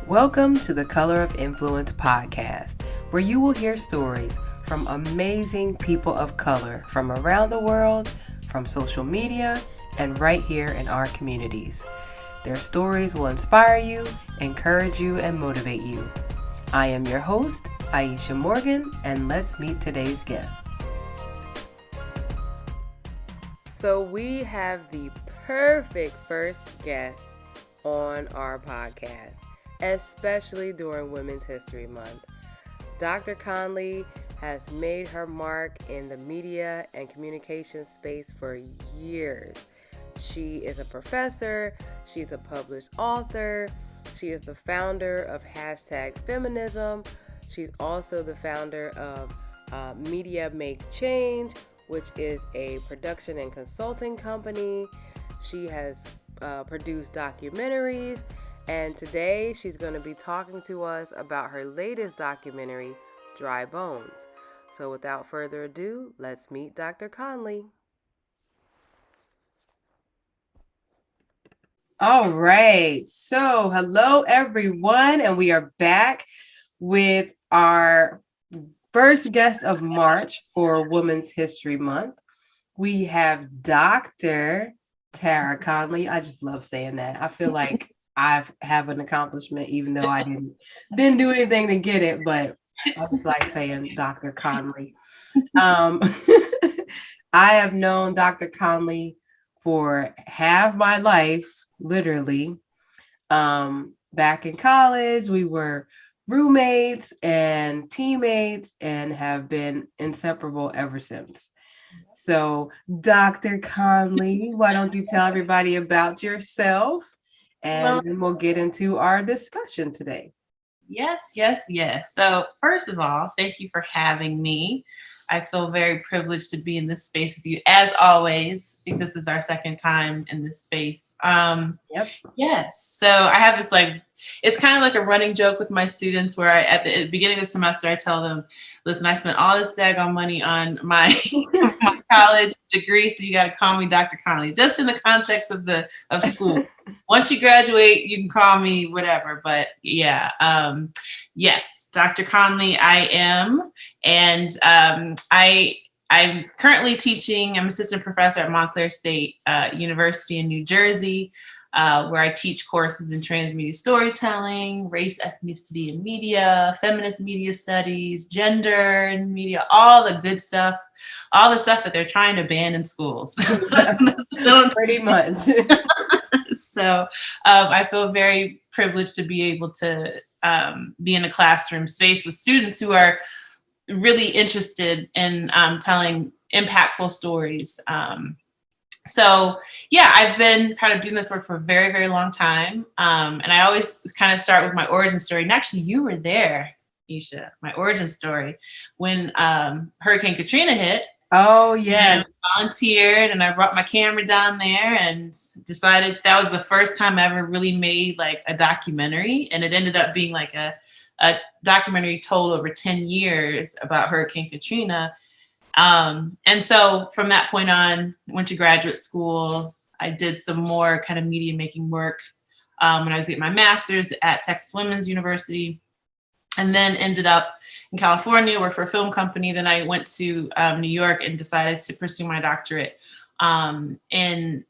Welcome to the Color of Influence podcast, where you will hear stories from amazing people of color from around the world, from social media, and right here in our communities. Their stories will inspire you, encourage you, and motivate you. I am your host, Aisha Morgan, and let's meet today's guest. So we have the perfect first guest on our podcast, especially during Women's History Month. Dr. Conley has made her mark in the media and communication space for years. She is a professor, she's a published author, she is the founder of #Feminism. She's also the founder of Media Make Change, which is a production and consulting company. She has produced documentaries, and today she's going to be talking to us about her latest documentary, Dry Bones. So without further ado, let's meet Dr. Conley. All right. So hello, everyone, and we are back with our first guest of March for Women's History Month. We have Dr. Tara Conley. I just love saying that. I feel like I have an accomplishment, even though I didn't do anything to get it, but I just like saying Dr. Conley. I have known Dr. Conley for half my life, literally. Back in college, we were roommates and teammates and have been inseparable ever since. So, Dr. Conley, why don't you tell everybody about yourself, and then we'll get into our discussion today. Yes. So first of all, thank you for having me. I feel very privileged to be in this space with you, as always. I think this is our second time in this space. Yep. Yes. So I have this it's kind of like a running joke with my students where at the beginning of the semester, I tell them, listen, I spent all this daggone money on my college degree, so you got to call me Dr. Conley, just in the context of school. Once you graduate, you can call me whatever. But yeah, yes, Dr. Conley, I am. And I'm currently teaching. I'm assistant professor at Montclair State University in New Jersey, where I teach courses in transmedia storytelling, race, ethnicity, and media, feminist media studies, gender and media, all the good stuff, all the stuff that they're trying to ban in schools. Pretty much. So I feel very privileged to be able to be in a classroom space with students who are really interested in telling impactful stories. So yeah, I've been kind of doing this work for a very, very long time. And I always kind of start with my origin story. And actually, you were there, Isha, my origin story, when Hurricane Katrina hit. Oh, yes. I volunteered and I brought my camera down there and decided that was the first time I ever really made like a documentary. And it ended up being like a documentary told over 10 years about Hurricane Katrina. And so from that point on, went to graduate school. I did some more kind of media making work when I was getting my master's at Texas Women's University, and then ended up in California, worked for a film company. Then I went to New York and decided to pursue my doctorate in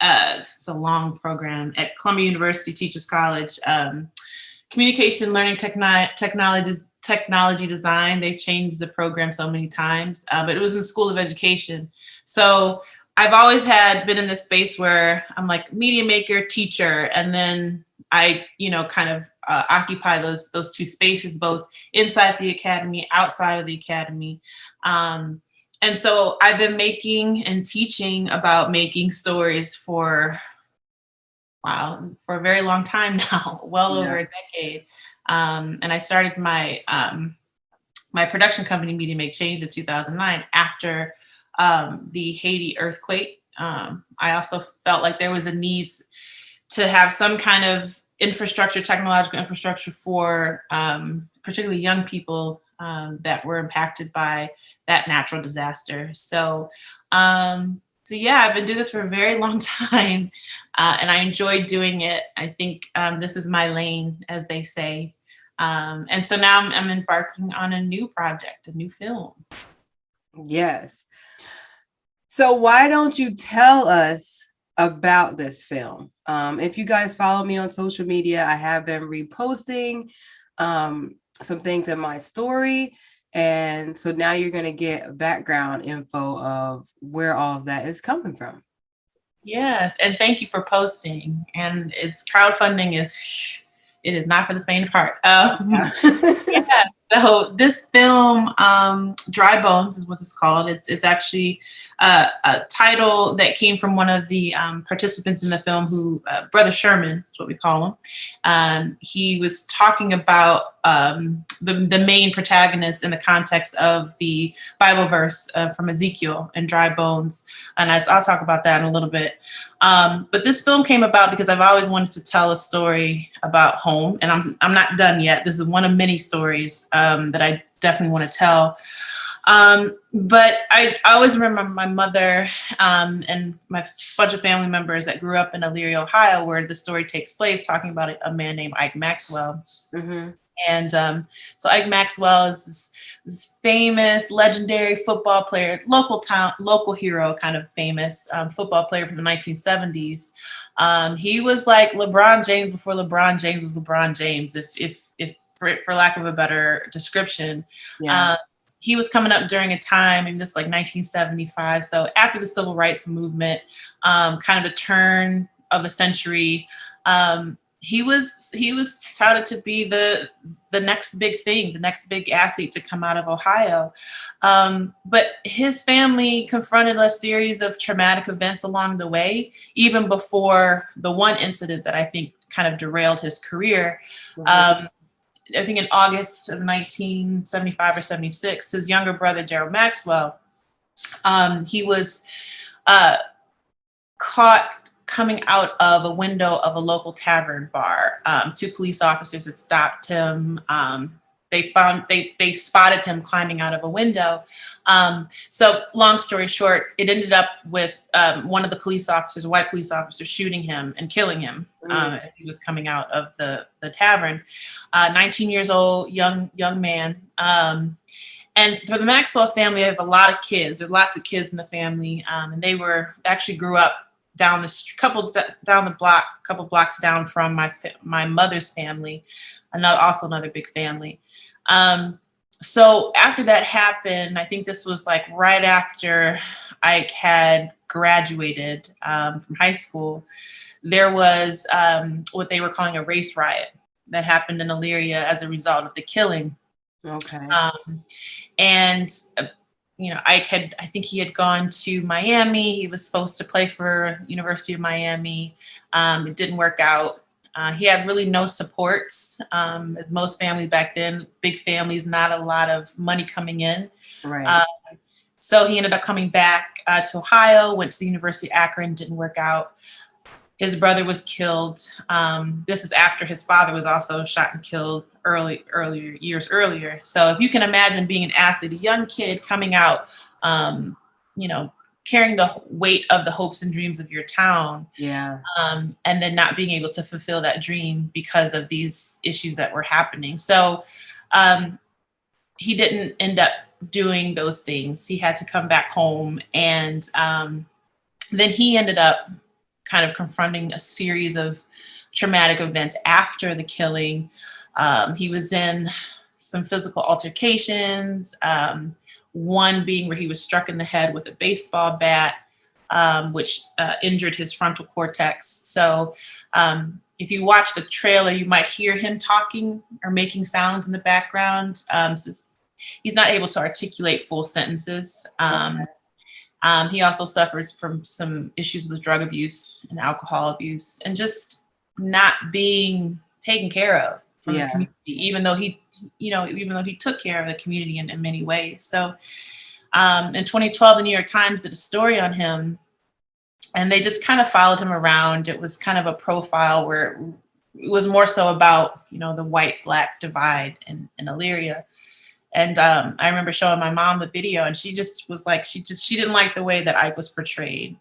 it's a long program at Columbia University Teachers College, communication, learning, technology design. They've changed the program so many times, but it was in the School of Education. So I've always been in this space where I'm like media maker, teacher, and then I, kind of occupy those two spaces, both inside the academy, outside of the academy. And so I've been making and teaching about making stories for a very long time now, over a decade. And I started my my production company, Media Make Change, in 2009 after the Haiti earthquake. I also felt like there was a need to have some kind of technological infrastructure for particularly young people that were impacted by that natural disaster. So So yeah, I've been doing this for a very long time, and I enjoy doing it. I think this is my lane, as they say. And so now I'm embarking on a new project, a new film. Yes. So why don't you tell us about this film? If you guys follow me on social media, I have been reposting some things in my story. And so now you're going to get background info of where all of that is coming from. Yes, and thank you for posting. And it's crowdfunding it is not for the faint of heart. Yeah. So this film, Dry Bones is what it's called. It's actually a title that came from one of the participants in the film, who Brother Sherman is what we call him. He was talking about the main protagonist in the context of the Bible verse from Ezekiel and dry bones, and I'll talk about that in a little bit. But this film came about because I've always wanted to tell a story about home, and I'm not done yet. This is one of many stories that I definitely want to tell. But I always remember my mother and my bunch of family members that grew up in Elyria, Ohio, where the story takes place, talking about a man named Ike Maxwell. Mm-hmm. And so Ike Maxwell is this famous, legendary football player, local hero, kind of famous football player from the 1970s. He was like LeBron James before LeBron James was LeBron James, if for lack of a better description. Yeah. He was coming up during a time in this like 1975. So after the civil rights movement, kind of the turn of the century. He was touted to be the next big thing, the next big athlete to come out of Ohio. But his family confronted a series of traumatic events along the way, even before the one incident that I think kind of derailed his career. Mm-hmm. I think in August of 1975 or 76, his younger brother, Gerald Maxwell, he was caught coming out of a window of a local tavern bar. Two police officers had stopped him. They spotted him climbing out of a window. So long story short, it ended up with one of the police officers, a white police officer, shooting him and killing him as he was coming out of the tavern. 19 years old, young man. And for the Maxwell family, they have a lot of kids. There's lots of kids in the family, and they actually grew up down the block, a couple blocks down from my mother's family, another big family. So after that happened, I think this was like right after Ike had graduated from high school, there was what they were calling a race riot that happened in Elyria as a result of the killing. Okay. And Ike I think he had gone to Miami. He was supposed to play for University of Miami. It didn't work out. He had really no supports, as most families back then, big families, not a lot of money coming in. Right. So he ended up coming back to Ohio, went to the University of Akron, didn't work out. His brother was killed. This is after his father was also shot and killed years earlier. So if you can imagine being an athlete, a young kid coming out, carrying the weight of the hopes and dreams of your town. Yeah. And then not being able to fulfill that dream because of these issues that were happening. So he didn't end up doing those things. He had to come back home. And then he ended up kind of confronting a series of traumatic events after the killing. He was in some physical altercations, one being where he was struck in the head with a baseball bat, which injured his frontal cortex. So if you watch the trailer, you might hear him talking or making sounds in the background. Since he's not able to articulate full sentences. He also suffers from some issues with drug abuse and alcohol abuse, and just not being taken care of from the community, even though he took care of the community in many ways. So in 2012, the New York Times did a story on him, and they just kind of followed him around. It was kind of a profile where it was more so about, the white-black divide in Elyria. And I remember showing my mom the video, and she just was like, she didn't like the way that Ike was portrayed.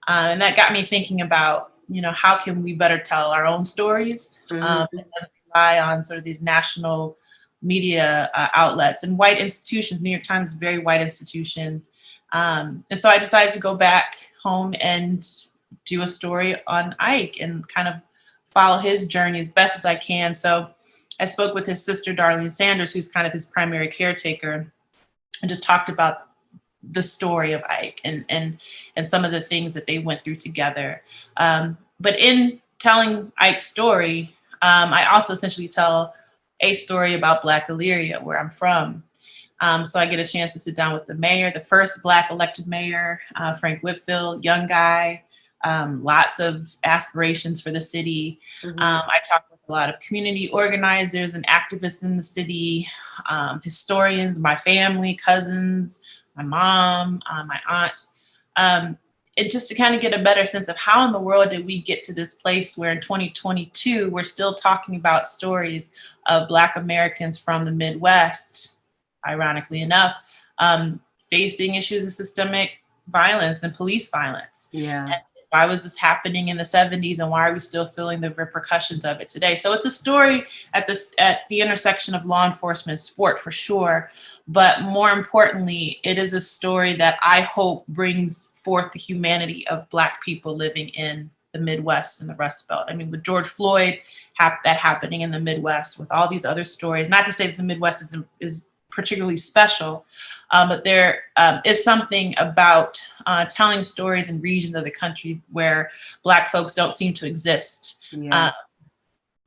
And that got me thinking about, how can we better tell our own stories? It doesn't rely on sort of these national media outlets and white institutions. New York Times is a very white institution. And so I decided to go back home and do a story on Ike and kind of follow his journey as best as I can. So I spoke with his sister, Darlene Sanders, who's kind of his primary caretaker, and just talked about the story of Ike and some of the things that they went through together. But in telling Ike's story, I also essentially tell a story about Black Elyria, where I'm from. So I get a chance to sit down with the mayor, the first Black elected mayor, Frank Whitfield, young guy, lots of aspirations for the city. I talk with a lot of community organizers and activists in the city, historians, my family, cousins, my mom, my aunt, and just to kind of get a better sense of how in the world did we get to this place where in 2022, we're still talking about stories of Black Americans from the Midwest, ironically enough, facing issues of systemic violence and police violence. Yeah. And why was this happening in the 70s, and why are we still feeling the repercussions of it today? So it's a story at the intersection of law enforcement and sport, for sure. But more importantly, it is a story that I hope brings forth the humanity of Black people living in the Midwest and the Rust Belt. I mean, with George Floyd, that happening in the Midwest, with all these other stories, not to say that the Midwest is particularly special, but there is something about telling stories in regions of the country where Black folks don't seem to exist. Yeah.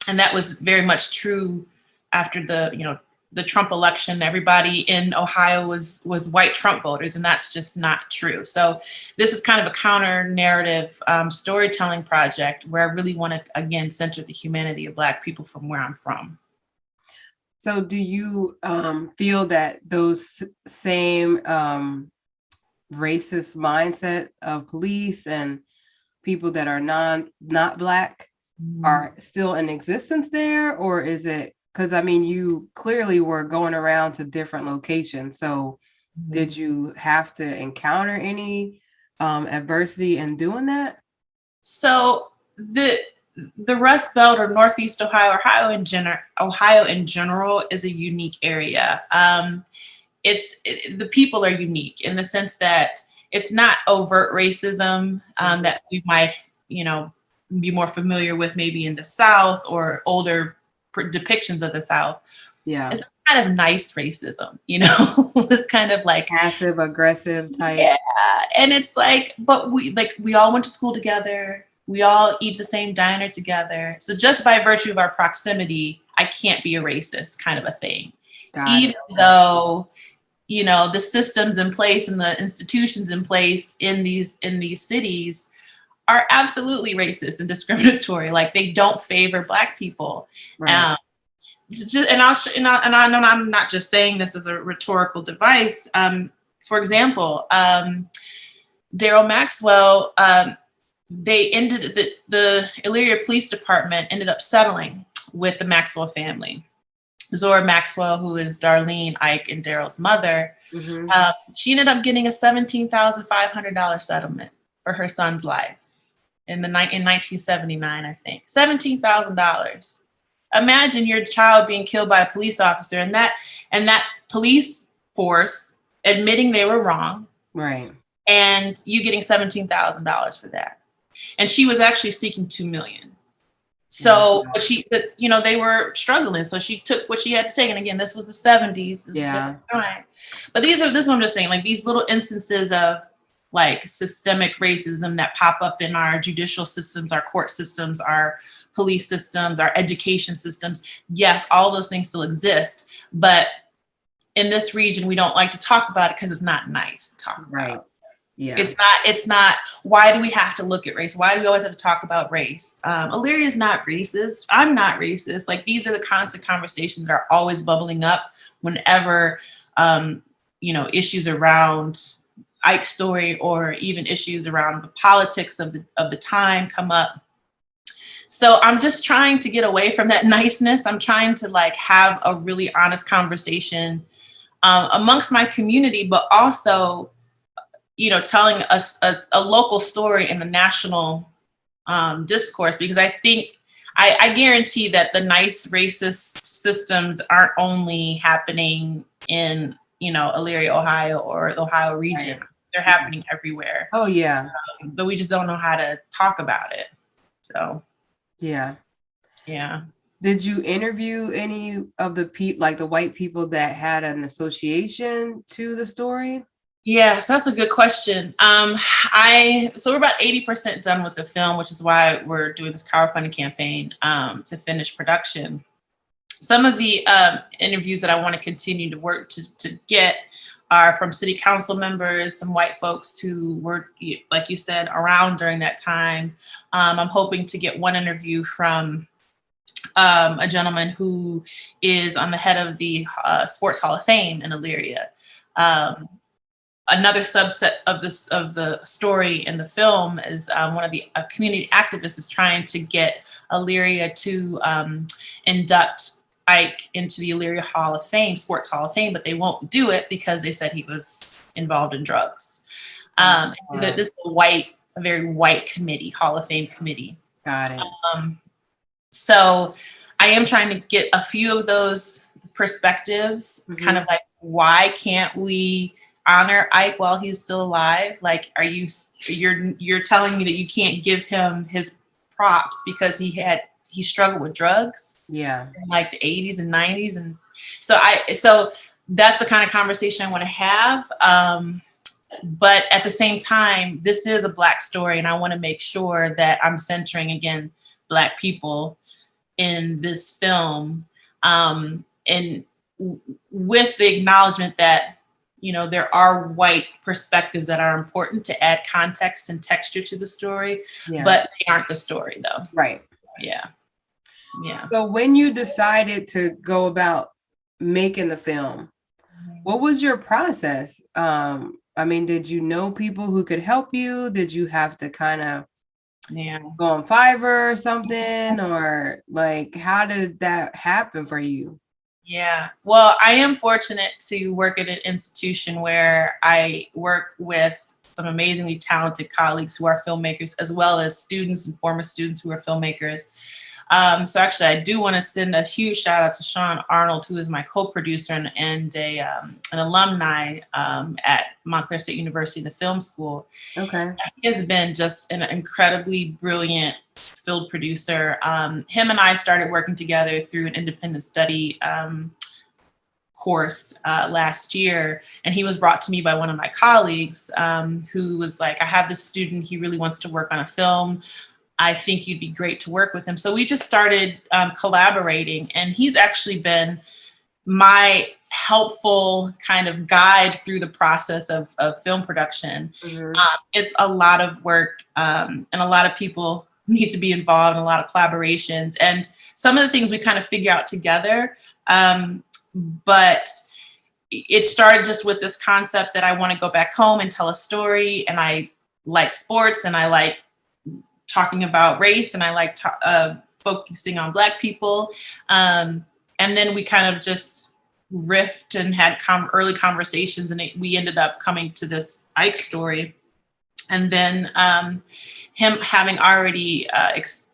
And that was very much true after the Trump election. Everybody in Ohio was white Trump voters, and that's just not true. So this is kind of a counter narrative storytelling project where I really want to, again, center the humanity of Black people from where I'm from. So do you feel that those same racist mindset of police and people that are not Black are still in existence there? Or is it, because I mean, you clearly were going around to different locations. So did you have to encounter any adversity in doing that? So the Rust Belt, or Northeast Ohio, Ohio in general is a unique area. The people are unique in the sense that it's not overt racism that we might, be more familiar with maybe in the South or older depictions of the South. Yeah. It's kind of nice racism, it's kind of like passive aggressive type. Yeah. And it's like, but we all went to school together. We all eat the same diner together. So just by virtue of our proximity, I can't be a racist kind of a thing. Even though, the systems in place and the institutions in place in these cities are absolutely racist and discriminatory. Like, they don't favor Black people. Right. And I know I'm not just saying this as a rhetorical device. For example, Daryl Maxwell, they ended the Elyria Police Department ended up settling with the Maxwell family. Zora Maxwell, who is Darlene, Ike, and Daryl's mother, she ended up getting a $17,500 settlement for her son's life in 1979, I think. $17,000. Imagine your child being killed by a police officer, and that police force admitting they were wrong, right? And you getting $17,000 for that. And she was actually seeking $2 million. So, but they were struggling. So she took what she had to take. And again, this was the 70s. Yeah. But this is what I'm just saying, like these little instances of like systemic racism that pop up in our judicial systems, our court systems, our police systems, our education systems. Yes, all those things still exist. But in this region, we don't like to talk about it because it's not nice to talk about. Right. Yeah. It's not, why do we have to look at race? Why do we always have to talk about race? Elyria is not racist. I'm not racist. Like, these are the constant conversations that are always bubbling up whenever, issues around Ike's story or even issues around the politics of the time come up. So I'm just trying to get away from that niceness. I'm trying to like have a really honest conversation amongst my community, but also, telling us a local story in the national discourse, because I think I guarantee that the nice racist systems aren't only happening in, Elyria, Ohio, or the Ohio region. Right. They're happening everywhere. Oh yeah. But we just don't know how to talk about it. So Yeah. yeah. Did you interview any of the like the white people that had an association to the story? Yeah, so that's a good question. So we're about 80% done with the film, which is why we're doing this crowdfunding campaign to finish production. Some of the interviews that I want to continue to work to get are from city council members, some white folks who were, like you said, around during that time. I'm hoping to get one interview from a gentleman who is on the head of the Sports Hall of Fame in Elyria. Another subset of the story in the film is one of the community activists is trying to get Elyria to induct Ike into the Elyria Hall of Fame, Sports Hall of Fame, but they won't do it because they said he was involved in drugs. This is a very white committee, Hall of Fame committee. Got it. So I am trying to get a few of those perspectives, kind of like, why can't we honor Ike while he's still alive? Like, you're telling me that you can't give him his props because he struggled with drugs? Yeah. In like the 80s and 90s. And so that's the kind of conversation I want to have. But at the same time, this is a Black story, and I want to make sure that I'm centering, again, Black people in this film, and with the acknowledgement that, there are white perspectives that are important to add context and texture to the story, but they aren't the story, though. Right. Yeah. Yeah. So when you decided to go about making the film, what was your process? Did you know people who could help you? Did you have to kind of go on Fiverr or something? Or like, how did that happen for you? Yeah. Well, I am fortunate to work at an institution where I work with some amazingly talented colleagues who are filmmakers, as well as students and former students who are filmmakers. So actually, I do want to send a huge shout out to Sean Arnold, who is my co-producer and an alumni at Montclair State University, the film school. Okay. He has been just an incredibly brilliant film producer. Him and I started working together through an independent study course last year, and he was brought to me by one of my colleagues who was like, I have this student, he really wants to work on a film. I think you'd be great to work with him. So we just started collaborating, and he's actually been my helpful kind of guide through the process of film production. It's a lot of work, and a lot of people need to be involved in a lot of collaborations. And some of the things we kind of figure out together. But it started just with this concept that I want to go back home and tell a story, and I like sports, and I like talking about race, and I like focusing on Black people. And then we kind of just riffed and had early conversations, and we ended up coming to this Ike story. And then him having already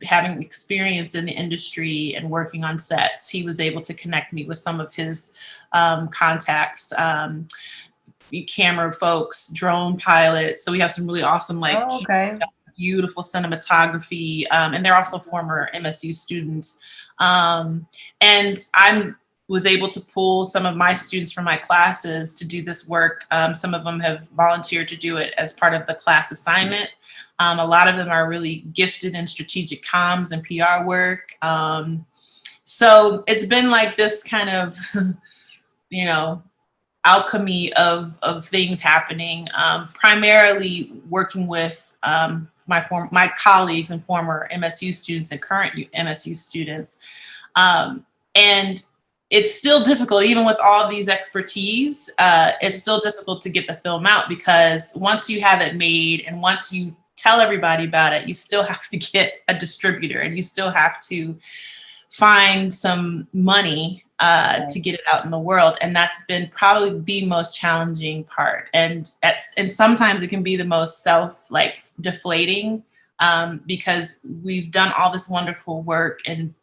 having experience in the industry and working on sets, he was able to connect me with some of his contacts, camera folks, drone pilots. So we have some really awesome, beautiful cinematography, and they're also former MSU students. And I was able to pull some of my students from my classes to do this work. Some of them have volunteered to do it as part of the class assignment. A lot of them are really gifted in strategic comms and PR work. So it's been like this kind of, alchemy of things happening, primarily working with my colleagues and former MSU students and current MSU students. And it's still difficult, even with all these expertise, it's still difficult to get the film out, because once you have it made and once you tell everybody about it, you still have to get a distributor, and you still have to find some money to get it out in the world. And that's been probably the most challenging part. And sometimes it can be the most deflating because we've done all this wonderful work and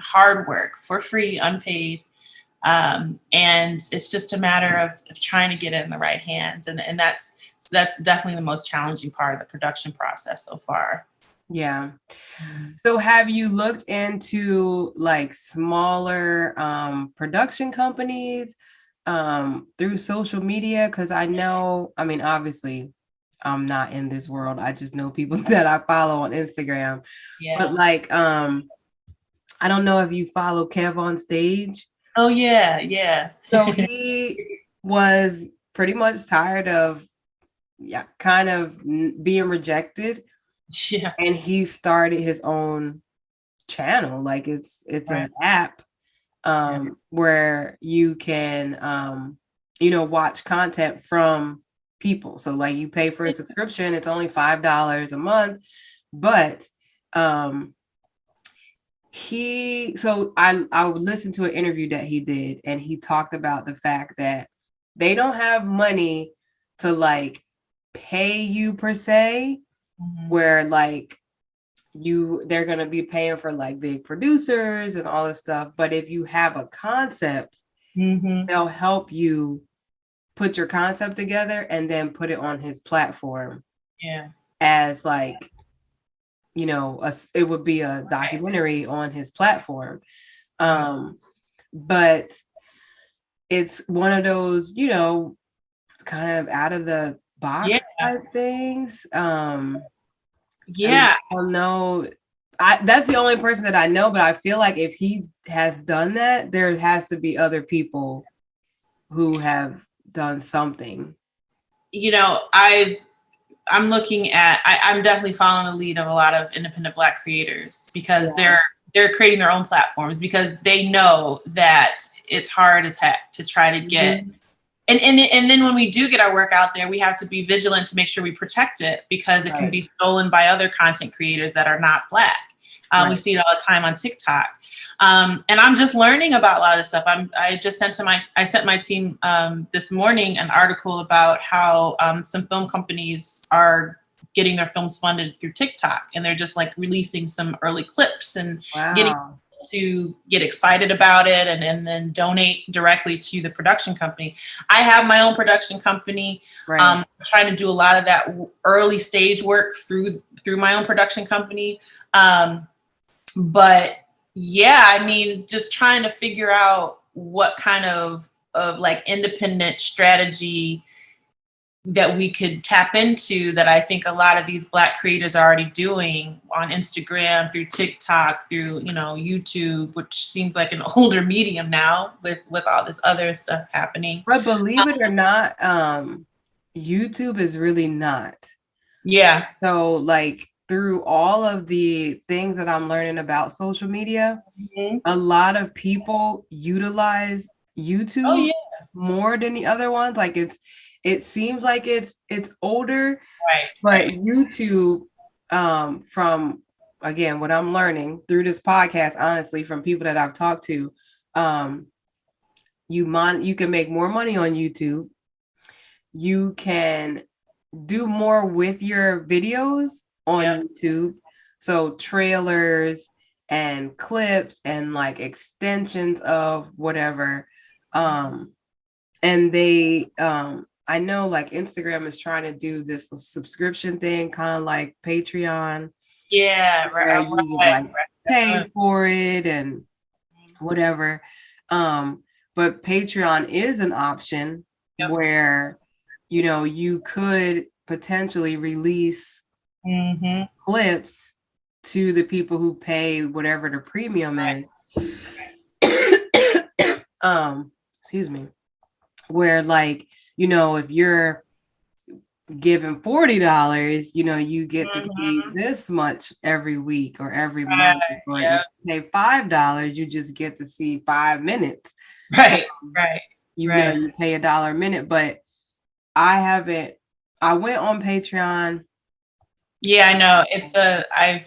hard work for free, unpaid. And it's just a matter of trying to get it in the right hands. And that's definitely the most challenging part of the production process so far. Yeah. So have you looked into like smaller production companies through social media? Because I know, I mean, obviously, I'm not in this world. I just know people that I follow on Instagram. Yeah. But like, I don't know if you follow Kev on Stage. Oh, yeah, yeah. So he was pretty much tired of kind of being rejected. Yeah. And he started his own channel. Like it's an app where you can watch content from people. So like you pay for a subscription, it's only $5 a month. But I would listen to an interview that he did, and he talked about the fact that they don't have money to like pay you per se. Where like they're gonna be paying for like big producers and all this stuff, but if you have a concept, they'll help you put your concept together and then put it on his platform. Yeah, as like it would be a documentary on his platform, but it's one of those kind of out of the box type things. Yeah. I don't know. That's the only person that I know, but I feel like if he has done that, there has to be other people who have done something. I'm looking at, I'm definitely following the lead of a lot of independent Black creators because they're creating their own platforms because they know that it's hard as heck to try to get, and then when we do get our work out there, we have to be vigilant to make sure we protect it because it can be stolen by other content creators that are not Black. We see it all the time on TikTok. And I'm just learning about a lot of this stuff. I sent my team this morning an article about how some film companies are getting their films funded through TikTok, and they're just like releasing some early clips and getting to get excited about it and then donate directly to the production company. I have my own production company. I'm trying to do a lot of that early stage work through my own production company. But yeah, I mean, just trying to figure out what kind of like independent strategy that we could tap into that I think a lot of these Black creators are already doing on Instagram, through TikTok, through, YouTube, which seems like an older medium now with all this other stuff happening. But believe it or not, YouTube is really not. Yeah. So like through all of the things that I'm learning about social media, a lot of people utilize YouTube more than the other ones. Like it seems like it's older, but YouTube, from again what I'm learning through this podcast, honestly, from people that I've talked to, you can make more money on YouTube. You can do more with your videos on YouTube. So trailers and clips and like extensions of whatever. And they I know like Instagram is trying to do this subscription thing, kind of like Patreon. Yeah, where you would, like, pay for it and whatever. But Patreon is an option where you could potentially release clips to the people who pay whatever the premium is. Excuse me. Where like, if you're giving $40, you get to see this much every week or every month. Or if you pay $5, you just get to see 5 minutes. You pay $1 a minute, but I went on Patreon Yeah, I know.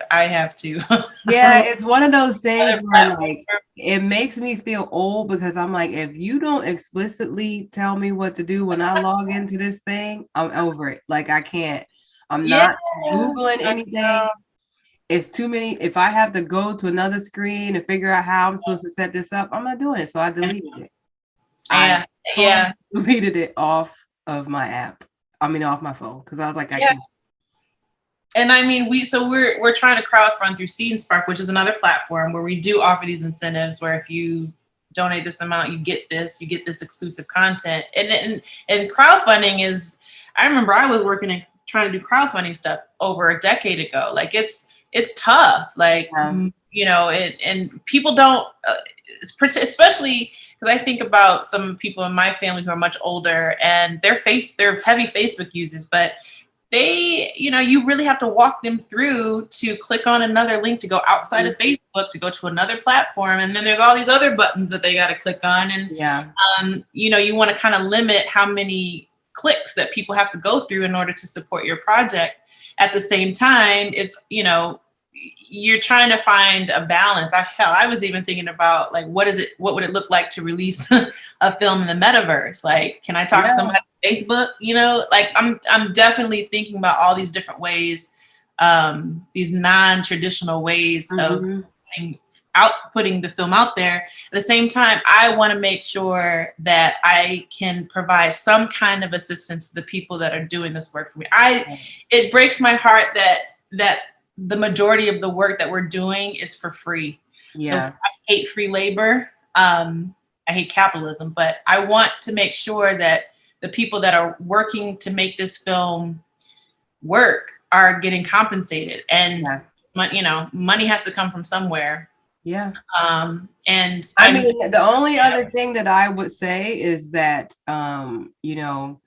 I have to. Yeah, it's one of those things where like it makes me feel old because I'm like, if you don't explicitly tell me what to do when I log into this thing, I'm over it. Like I can't, I'm Yeah. not Googling anything. It's too many. If I have to go to another screen and figure out how I'm supposed to set this up, I'm not doing it. So I deleted it. I Yeah. totally Yeah. deleted it off of my app. I mean, off my phone because I was like, I Yeah. can't. And I mean, we're trying to crowdfund through Seed and Spark, which is another platform where we do offer these incentives where if you donate this amount, you get this exclusive content. And crowdfunding is, I remember I was working and trying to do crowdfunding stuff over a decade ago. Like it's tough. Like, you know, and people don't, especially because I think about some people in my family who are much older and they're heavy Facebook users, but they, you know, you really have to walk them through to click on another link to go outside of Facebook to go to another platform. And then there's all these other buttons that they got to click on. And, you know, you want to kind of limit how many clicks that people have to go through in order to support your project. At the same time, it's, you know, you're trying to find a balance. I was even thinking about like, what would it look like to release a film in the metaverse? Like, can I talk to somebody on Facebook? You know, like I'm definitely thinking about all these different ways, these non-traditional ways of putting the film out there. At the same time, I want to make sure that I can provide some kind of assistance to the people that are doing this work for me. It breaks my heart that the majority of the work that we're doing is for free. Yeah. So I hate free labor. I hate capitalism, but I want to make sure that the people that are working to make this film work are getting compensated. And, you know, money has to come from somewhere. Yeah. And I mean, the only other thing that I would say is that, you know,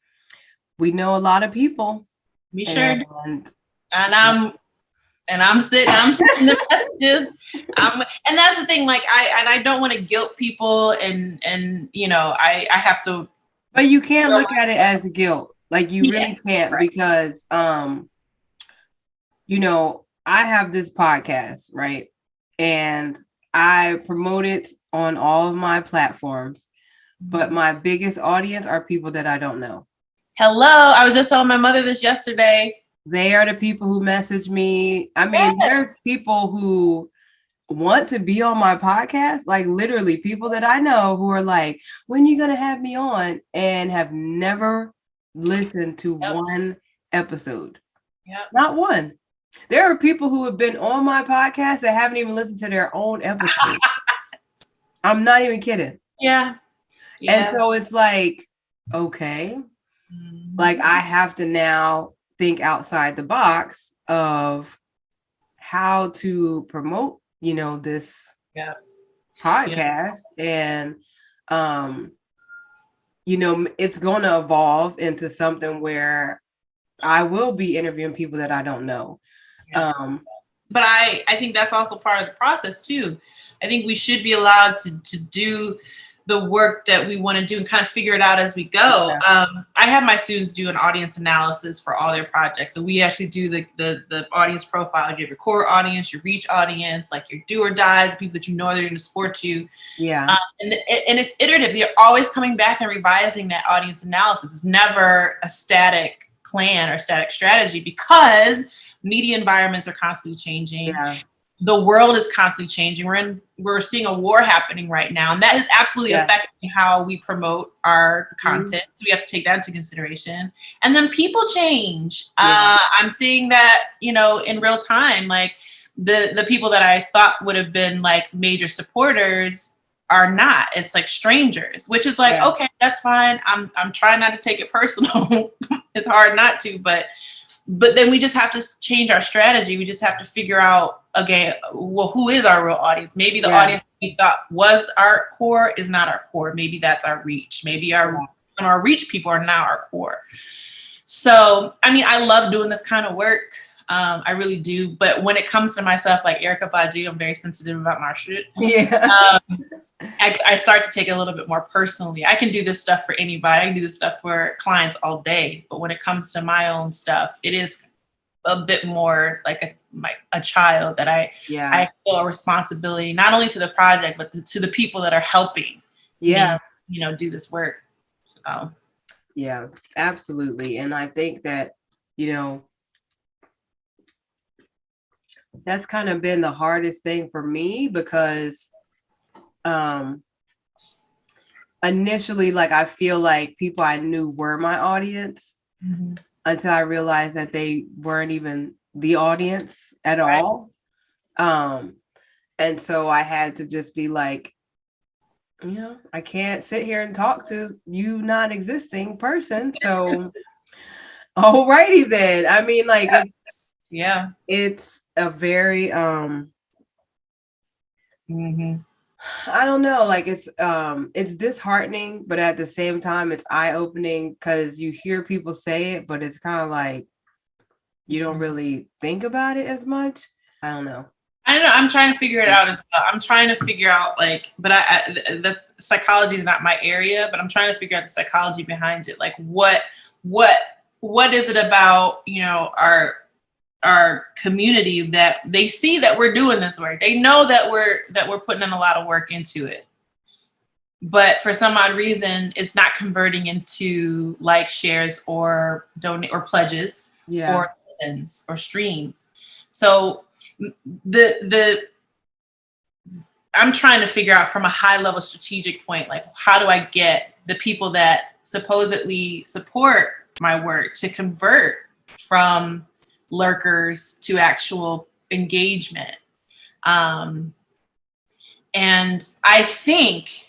we know a lot of people. We sure do. And I'm sitting the messages. And that's the thing, like I don't want to guilt people and you know, I have to. But you can't look at it as guilt. Like you really can't because you know, I have this podcast, right? And I promote it on all of my platforms, but my biggest audience are people that I don't know. Hello, I was just telling my mother this yesterday. They are the people who message me. I mean, there's people who want to be on my podcast, like literally people that I know who are like, when are you going to have me on? And have never listened to one episode. Not one. There are people who have been on my podcast that haven't even listened to their own episode. I'm not even kidding. Yeah. And so it's like, okay, like I have to now think outside the box of how to promote, you know, this podcast. And, you know, it's going to evolve into something where I will be interviewing people that I don't know. But I think that's also part of the process too. I think we should be allowed to do the work that we want to do and kind of figure it out as we go. I have my students do an audience analysis for all their projects. So we actually do the audience profile. You have your core audience, your reach audience, like your do or dies, people that you know are going to support you. Yeah. And it's iterative. They're always coming back and revising that audience analysis. It's never a static plan or static strategy because media environments are constantly changing. Yeah. The world is constantly changing. We're seeing a war happening right now, and that is absolutely affecting how we promote our content. So we have to take that into consideration. And then people change. I'm seeing that, you know, in real time. Like the people that I thought would have been like major supporters are not. It's like strangers, which is like, okay, that's fine. I'm trying not to take it personal. It's hard not to, but then we just have to change our strategy. We just have to figure out, okay, well, who is our real audience? Maybe the audience we thought was our core is not our core. Maybe that's our reach. Maybe some of our reach people are now our core. So, I mean, I love doing this kind of work. I really do. But when it comes to myself, like Erykah Badu, I'm very sensitive about my shit. Yeah. I start to take it a little bit more personally. I can do this stuff for anybody. I can do this stuff for clients all day. But when it comes to my own stuff, it is a bit more like a child, that I feel a responsibility not only to the project but to the people that are helping me, do this work. So yeah, absolutely. And I think that, that's kind of been the hardest thing for me, because initially, like, I feel like people I knew were my audience, until I realized that they weren't even the audience at all. And so I had to just be like, I can't sit here and talk to you non-existing person. So alrighty then. I mean, like, it's a very I don't know, like, it's disheartening, but at the same time it's eye-opening, because you hear people say it, but it's kind of like you don't really think about it as much. I don't know. I'm trying to figure it out as well. I'm trying to figure out, like, but that's, psychology is not my area, but I'm trying to figure out the psychology behind it. Like, what is it about, our community that they see that we're doing this work? They know that we're putting in a lot of work into it, but for some odd reason, it's not converting into like shares or donate or pledges or listens or streams. So I'm trying to figure out from a high level strategic point, like, how do I get the people that supposedly support my work to convert from lurkers to actual engagement? And I think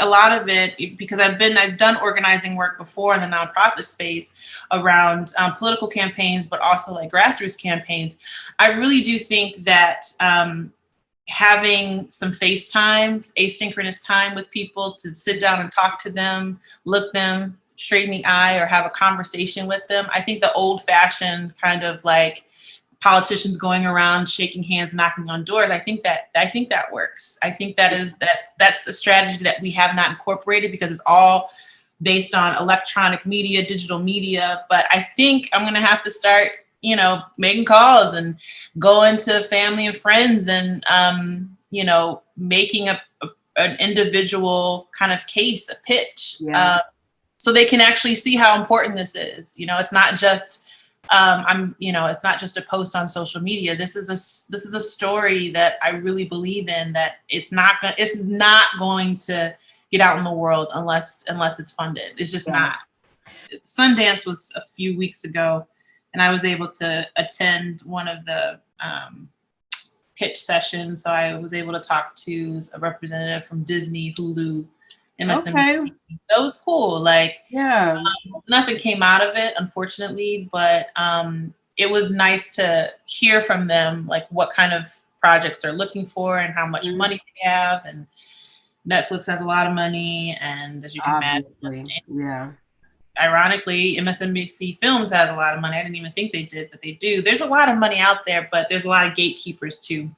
a lot of it, because I've done organizing work before in the nonprofit space around political campaigns, but also like grassroots campaigns. I really do think that having some FaceTime, asynchronous time with people, to sit down and talk to them, look them straight in the eye, or have a conversation with them. I think the old-fashioned kind of like politicians going around shaking hands, knocking on doors, I think that works. I think that's a strategy that we have not incorporated, because it's all based on electronic media, digital media. But I think I'm going to have to start, making calls and going to family and friends and, making an individual kind of case, a pitch, so they can actually see how important this is. It's not just, it's not just a post on social media. This is a story that I really believe in, that it's not going to get out in the world unless it's funded. It's just not. Sundance was a few weeks ago, and I was able to attend one of the pitch sessions. So I was able to talk to a representative from Disney, Hulu, MSNBC. So it was cool. Like, nothing came out of it, unfortunately, but it was nice to hear from them, like, what kind of projects they're looking for and how much money they have. And Netflix has a lot of money, and as you can imagine, ironically, MSNBC Films has a lot of money. I didn't even think they did, but they do. There's a lot of money out there, but there's a lot of gatekeepers too.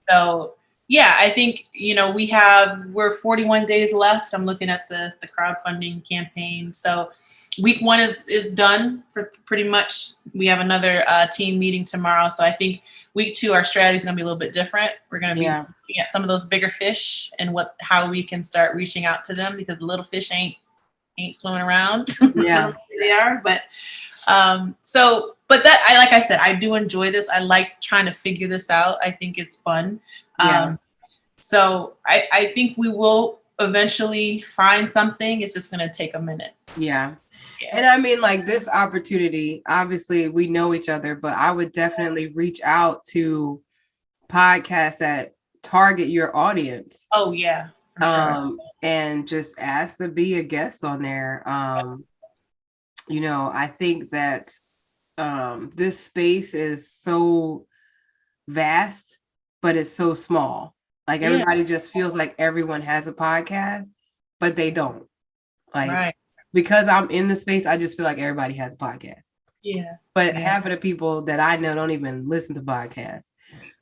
So yeah, I think, we're 41 days left. I'm looking at the crowdfunding campaign. So week 1 is done for pretty much. We have another team meeting tomorrow. So I think week 2, our strategy is going to be a little bit different. We're going to be looking at some of those bigger fish and how we can start reaching out to them, because the little fish ain't swimming around. They are, but like I said, I do enjoy this. I like trying to figure this out. I think it's fun. So I think we will eventually find something. It's just going to take a minute. And I mean, like, this opportunity, obviously we know each other, but I would definitely reach out to podcasts that target your audience. Oh yeah. Sure. And just ask to be a guest on there. I think that this space is so vast, but it's so small. Like, everybody just feels like everyone has a podcast, but they don't. Like, because I'm in the space, I just feel like everybody has a podcast. But half of the people that I know don't even listen to podcasts.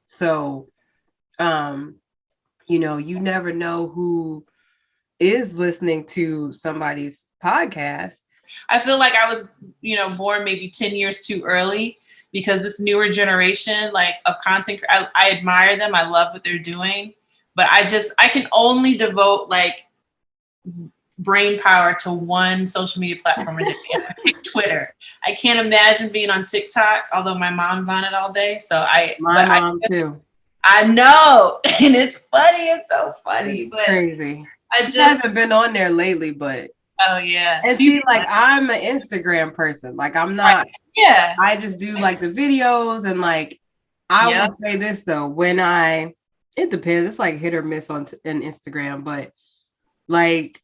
So, you never know who is listening to somebody's podcast. I feel like I was, born maybe 10 years too early, because this newer generation, like, of content, I admire them. I love what they're doing, but I can only devote like brain power to one social media platform a day. Twitter. I can't imagine being on TikTok, although my mom's on it all day. So my mom too. I know, and it's funny. It's so funny. It's crazy. I just haven't been on there lately, but oh yeah. And see, like, I'm an Instagram person. Like, I'm not. Yeah. I just do like the videos, and like, I would say this though, it depends. It's like hit or miss on Instagram, but like,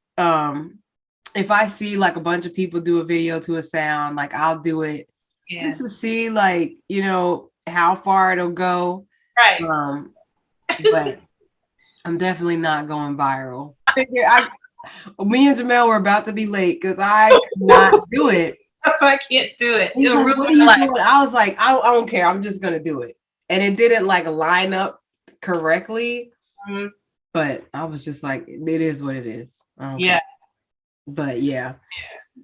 if I see like a bunch of people do a video to a sound, like, I'll do it just to see, like, how far it'll go. Right. But I'm definitely not going viral. Me and Jamel were about to be late because I could not do it. That's why I can't do it. Like, what are you doing? I was like, I don't care. I'm just gonna do it, and it didn't like line up correctly. Mm-hmm. But I was just like, it is what it is. Yeah. But yeah.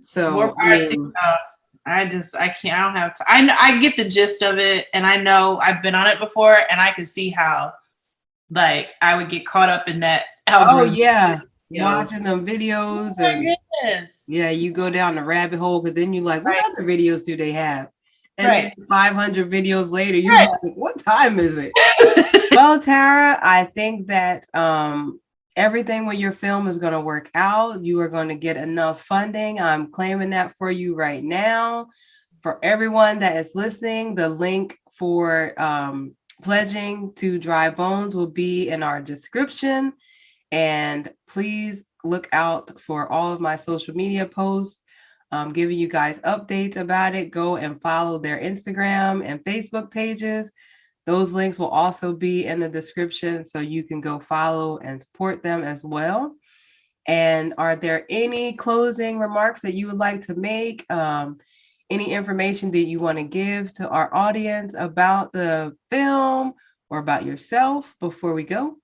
So I can't. I don't have to. I get the gist of it, and I know I've been on it before, and I can see how, like, I would get caught up in that algorithm. Oh yeah. Watching them videos. Oh my goodness. Yeah, you go down the rabbit hole, because then you're like, what other videos do they have? And then 500 videos later, you're like, what time is it? Well, Tara, I think that everything with your film is going to work out. You are going to get enough funding. I'm claiming that for you right now. For everyone that is listening, the link for pledging to Dry Bones will be in our description. And please look out for all of my social media posts, giving you guys updates about it. Go and follow their Instagram and Facebook pages. Those links will also be in the description, so you can go follow and support them as well. And are there any closing remarks that you would like to make? Any information that you want to give to our audience about the film or about yourself before we go?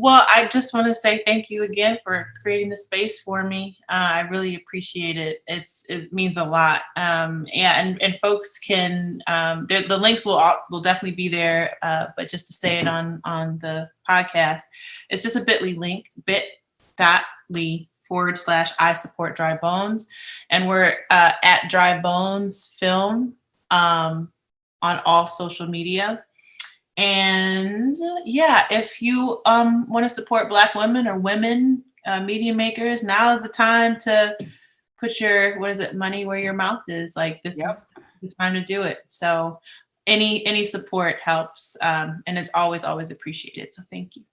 Well, I just want to say thank you again for creating the space for me. I really appreciate it. It means a lot. And folks can, the links will definitely be there. But just to say it on the podcast, it's just a bit.ly link, bit.ly/I support Dry Bones. And we're at Dry Bones Film on all social media. And if you want to support Black women or women media makers, now is the time to put your, money where your mouth is. Like, this is the time to do it. So any support helps, and it's always appreciated. So thank you.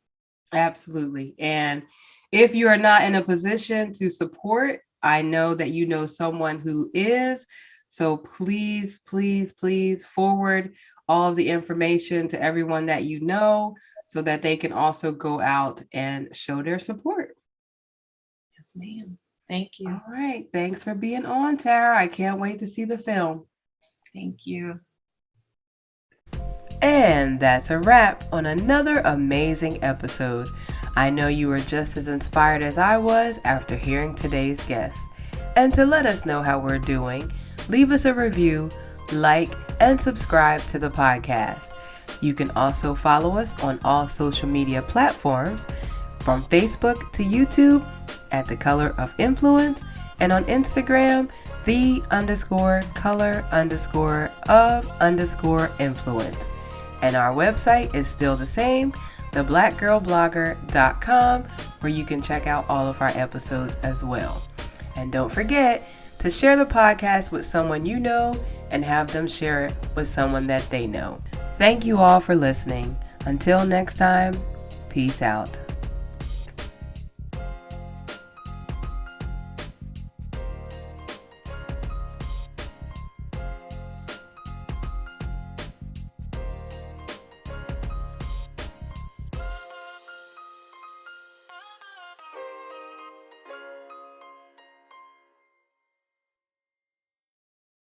Absolutely. And if you are not in a position to support, I know that you know someone who is. So please, please, please forward all of the information to everyone that you know, so that they can also go out and show their support. Yes, ma'am. Thank you. All right. Thanks for being on, Tara. I can't wait to see the film. Thank you. And that's a wrap on another amazing episode. I know you were just as inspired as I was after hearing today's guest. And to let us know how we're doing, leave us a review, like, and subscribe to the podcast. You can also follow us on all social media platforms, from Facebook to YouTube at The Color of Influence, and on Instagram, _color_of_influence. And our website is still the same, theblackgirlblogger.com, where you can check out all of our episodes as well. And don't forget to share the podcast with someone you know, and have them share it with someone that they know. Thank you all for listening. Until next time, peace out.